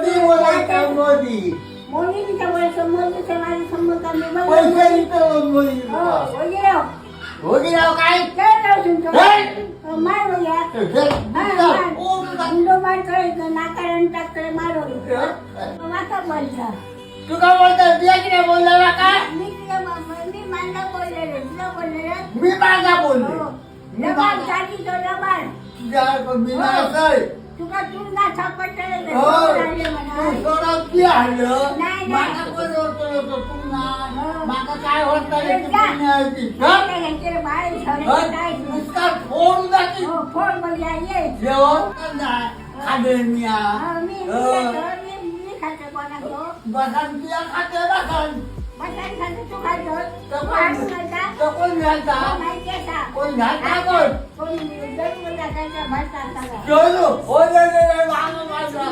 मोदी बोलायचं मोदी मोदीच्या पैसे मोदीचे माझे संबंध पैसे इथं मोदी वगैरे वगैरे काय काय राव तुमचं मार वगैरे इंडो मार करायचं नाकारण टाकतोय मारवलं माता बोलता तू काय बोलतो तुझ्या की बोलला का मी मांडा बोललेले तुला बोललेले मी माझा बोललो लबाड साठी तो लबाड तुझ्या मी नाही तुका तुला सापडले हो तू सोडा की हल्लं नाही, नाही. माका कोण होतो तू ना हो. माका काय होतं ते ते जा. पुण्याची घ्यायचे बाहेर सगळे काय नुसता फोन जाती हो फोन बघला ये जेवण नाही खादेनिया मी खाते कोणाचो बसांतिया खाते बसान बसायला खाते तू खातो तर तू कोण- आणून घालता तर कोण घ्यायचा माहिती आहे का कोण घ्यायचा कोण कोणी दररोज टाकायचा भात टाकायचा चलो हो रे रे वांग माझा